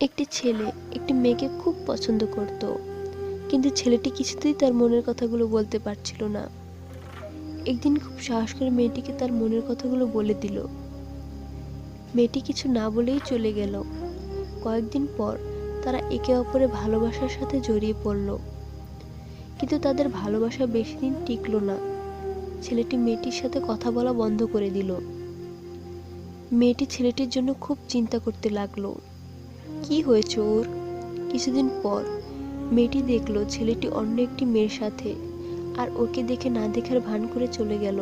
একটি ছেলে একটি মেয়েকে খুব পছন্দ করত, কিন্তু ছেলেটি কিছুতেই তার মনের কথাগুলো বলতে পারছিল না। একদিন খুব সাহস করে মেয়েটিকে তার মনের কথাগুলো বলে দিল। মেয়েটি কিছু না বলেই চলে গেল। কয়েকদিন পর তারা একে অপরের ভালোবাসার সাথে জড়িয়ে পড়ল, কিন্তু তাদের ভালোবাসা বেশি দিন টিকল না। ছেলেটি মেয়েটির সাথে কথা বলা বন্ধ করে দিল। মেয়েটি ছেলেটির জন্য খুব চিন্তা করতে লাগলো, কি হয়েছে ওর। কিছুদিন পর মেয়েটি দেখলো ছেলেটি অন্য একটি মেয়ের সাথে, আর ওকে দেখে না দেখার ভান করে চলে গেল।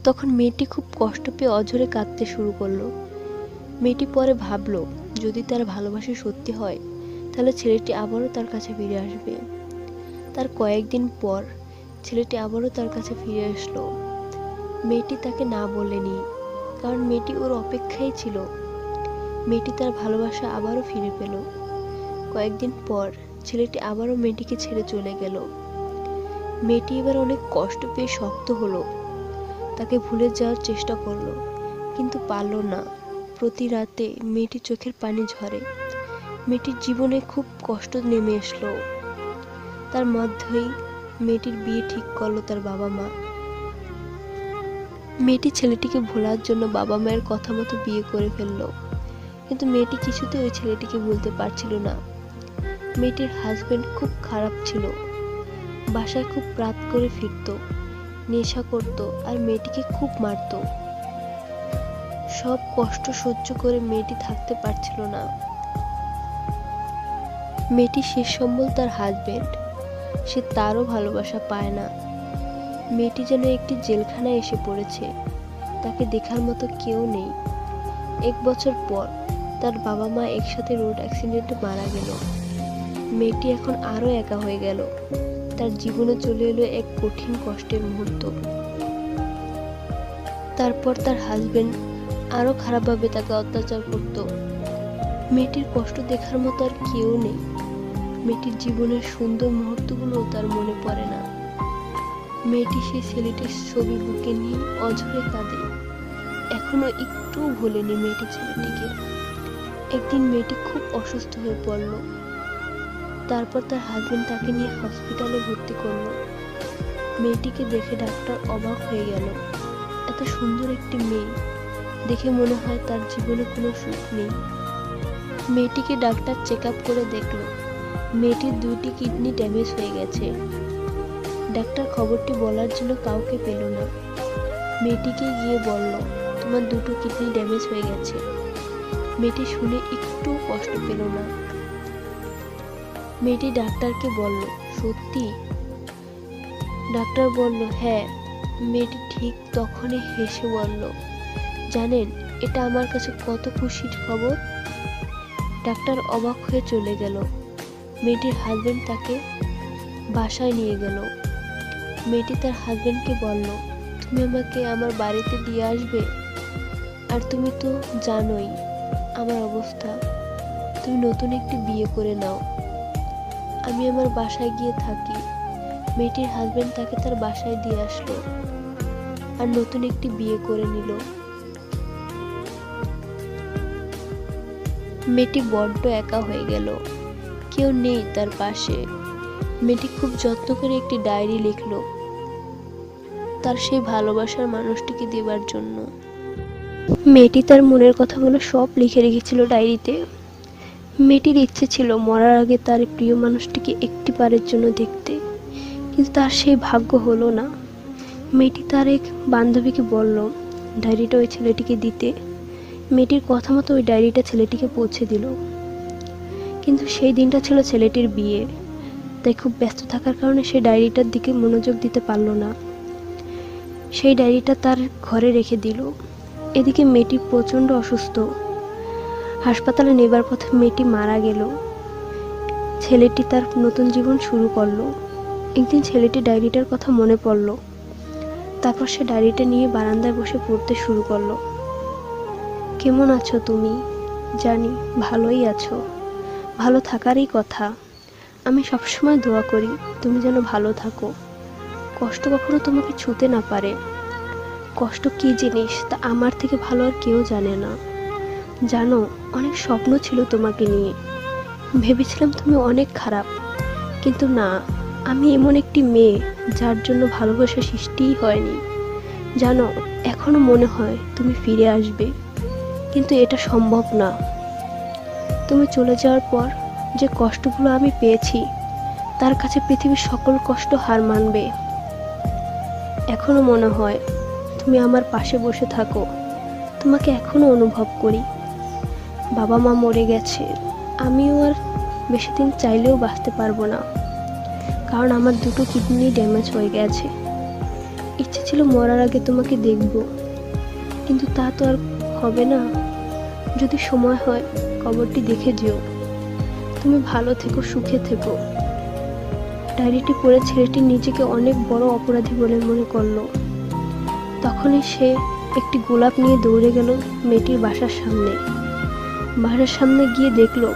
তখন মেয়েটি খুব কষ্ট পেয়ে অঝরে কাঁদতে শুরু করলো। মেয়েটি পরে ভাবলো, যদি তার ভালোবাসা সত্যি হয় তাহলে ছেলেটি আবারও তার কাছে ফিরে আসবে। তার কয়েকদিন পর ছেলেটি আবারও তার কাছে ফিরে আসলো। মেয়েটি তাকে না বলেনি, কারণ মেয়েটি ওর অপেক্ষায় ছিল। মেয়েটি তার ভালোবাসা আবারও ফিরে পেল। কয়েকদিন পর ছেলেটি আবারও মেয়েটিকে ছেড়ে চলে গেল। মেয়েটি এবার অনেক কষ্ট পেয়ে শক্ত হলো। তাকে ভুলে যাওয়ার চেষ্টা করলো, কিন্তু পারল না। প্রতি রাতে মেয়েটির চোখের পানি ঝরে। মেয়েটির জীবনে খুব কষ্ট নেমে আসলো। তার মধ্যেই মেয়েটির বিয়ে ঠিক করলো তার বাবা মা। মেয়েটি ছেলেটিকে ভোলার জন্য বাবা মায়ের কথা মতো বিয়ে করে ফেললো, কিন্তু মেয়েটি কিছুতেই ওই ছেলেটিকে ভুলতে পারছিল না। মেয়েটির হাজবেন্ড খুব খারাপ ছিল, বাসায় খুব রাত করে ফিরত, নেশা করত আর মেয়েটিকে খুব মারত। সব কষ্ট সহ্য করে মেয়েটি থাকতে পারছিল না। মেয়েটির শেষ সম্বল তার হাজবেন্ড, সে তারও ভালোবাসা পায় না। মেয়েটি যেন একটি জেলখানায় এসে পড়েছে, তাকে দেখার মতো কেউ নেই। 1 বছর পর তার বাবা মা একসাথে রোড অ্যাক্সিডেন্টে মারা গেল। মেয়েটি এখন আরো একা হয়ে গেল। তার জীবনে চলে এলো এক কঠিন কষ্টের মুহূর্ত। তারপর তার হাজবেন্ড আরো খারাপভাবে তাকে অত্যাচার করত। মেয়েটির কষ্ট দেখার মতো আর কেউ নেই। মেয়েটির জীবনের সুন্দর মুহূর্তগুলো তার মনে পড়ে না। মেয়েটি সেই ছেলেটির ছবি বুকে নিয়ে অঝরে কাঁদে। এখনো একটু ভোলেনি মেয়েটি ছেলেটিকে। একদিন মেয়েটি খুব অসুস্থ হয়ে পড়ল। তারপর তার হাজবেন্ড তাকে নিয়ে হসপিটালে ভর্তি করলো। মেয়েটিকে দেখে ডাক্তার অবাক হয়ে গেল। এত সুন্দর একটি মেয়ে দেখে মনে হয় তার জীবনে কোনো সুখ নেই। মেয়েটিকে ডাক্তার চেক আপ করে দেখলো মেয়েটির 2টি কিডনি ড্যামেজ হয়ে গেছে। ডাক্তার খবরটি বলার জন্য কাউকে পেল না। মেয়েটিকে গিয়ে বলল, তোমার 2টো কিডনি ড্যামেজ হয়ে গেছে। মেয়েটি শুনে একটু কষ্ট পেল না। মেয়েটি ডাক্তারকে বলল, সত্যি? ডাক্তার বলল, হ্যাঁ। মেয়েটি ঠিক তখনই হেসে বলল, জানেন এটা আমার কাছে কত খুশির খবর। ডাক্তার অবাক হয়ে চলে গেল। মেয়েটির হাজবেন্ড তাকে বাসায় নিয়ে গেল। মেয়েটি তার হাজবেন্ডকে বলল, তুমি আমাকে আমার বাড়িতে দিয়ে আসবে? আর তুমি তো জানোই আমার অবস্থা, তুমি নতুন একটি বিয়ে করে নাও, আমি আমার বাসায় গিয়ে থাকি। মেয়েটির হাজবেন্ড তাকে তার বাসায় দিয়ে আসলো আর নতুন একটি বিয়ে করে নিল। মেয়েটি বড্ড একা হয়ে গেল, কেউ নেই তার পাশে। মেয়েটি খুব যত্ন করে একটি ডায়েরি লিখলো তার সেই ভালোবাসার মানুষটিকে দেবার জন্য। মেয়েটি তার মনের কথাগুলো সব লিখে রেখেছিল ডায়েরিতে। মেয়েটির ইচ্ছে ছিল মরার আগে তার প্রিয় মানুষটিকে একটি বারের জন্য দেখতে, কিন্তু তার সেই ভাগ্য হলো না। মেয়েটি তার এক বান্ধবীকে বলল ডায়েরিটা ওই ছেলেটিকে দিতে। মেয়েটির কথা মতো ওই ডায়েরিটা ছেলেটিকে পৌঁছে দিল। কিন্তু সেই দিনটা ছিল ছেলেটির বিয়ে, তাই খুব ব্যস্ত থাকার কারণে সে ডায়েরিটার দিকে মনোযোগ দিতে পারল না। সেই ডায়েরিটা তার ঘরে রেখে দিল। এদিকে মেয়েটি প্রচণ্ড অসুস্থ। হাসপাতালে নেবার পথে মেয়েটি মারা গেল। ছেলেটি তার নতুন জীবন শুরু করলো। একদিন ছেলেটি ডায়েরিটার কথা মনে পড়ল। তারপর সে ডায়েরিটা নিয়ে বারান্দায় বসে পড়তে শুরু করলো। কেমন আছো তুমি? জানি ভালোই আছো, ভালো থাকারই কথা। আমি সবসময় দোয়া করি তুমি যেন ভালো থাকো, কষ্ট কখনো তোমাকে ছুঁতে না পারে। কষ্ট কি জিনিস তা আমার থেকে ভালো আর কেউ জানে না। জানো, অনেক স্বপ্ন ছিল তোমাকে নিয়ে। ভেবেছিলাম তুমি অনেক খারাপ, কিন্তু না, আমি এমন একটি মেয়ে যার জন্য ভালোবাসা সৃষ্টিই হয়নি। জানো, এখনো মনে হয় তুমি ফিরে আসবে, কিন্তু এটা সম্ভব না। তুমি চলে যাওয়ার পর যে কষ্টগুলো আমি পেয়েছি, তার কাছে পৃথিবীর সকল কষ্ট হার মানবে। এখনো মনে হয় তুমি আমার পাশে বসে থাকো, তোমাকে এখনো অনুভব করি। বাবা মা মরে গেছে, আমিও আর বেশি দিন চাইলেও বাঁচতে পারবো না, কারণ আমার দুটো কিডনি ড্যামেজ হয়ে গেছে। ইচ্ছে ছিল মরার আগে তোমাকে দেখব, কিন্তু তা তো আর হবে না। যদি সময় হয় কবরটি দেখে যেও। তুমি ভালো থেকো, সুখে থেকো। ডায়েরিটি পড়ে ছেলেটি নিজেকে অনেক বড় অপরাধী বলে মনে করলো। তখনই সে একটি গোলাপ নিয়ে দৌড়ে গেল মেয়েটির বাসার সামনে। বাসার সামনে গিয়ে দেখলো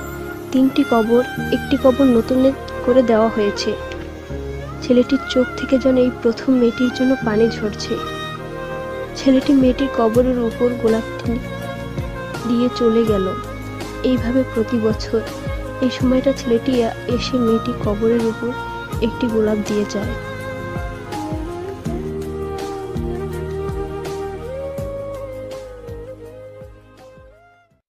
3টি কবর, একটি কবর নতুন করে দেওয়া হয়েছে। ছেলেটির চোখ থেকে যেন এই প্রথম মেয়েটির জন্য পানি ঝরছে। ছেলেটি মেয়েটির কবরের উপর গোলাপটি দিয়ে চলে গেল। এইভাবে প্রতি বছর এই সময়টা ছেলেটি এসে মেয়েটির কবরের উপর একটি গোলাপ দিয়ে যায়।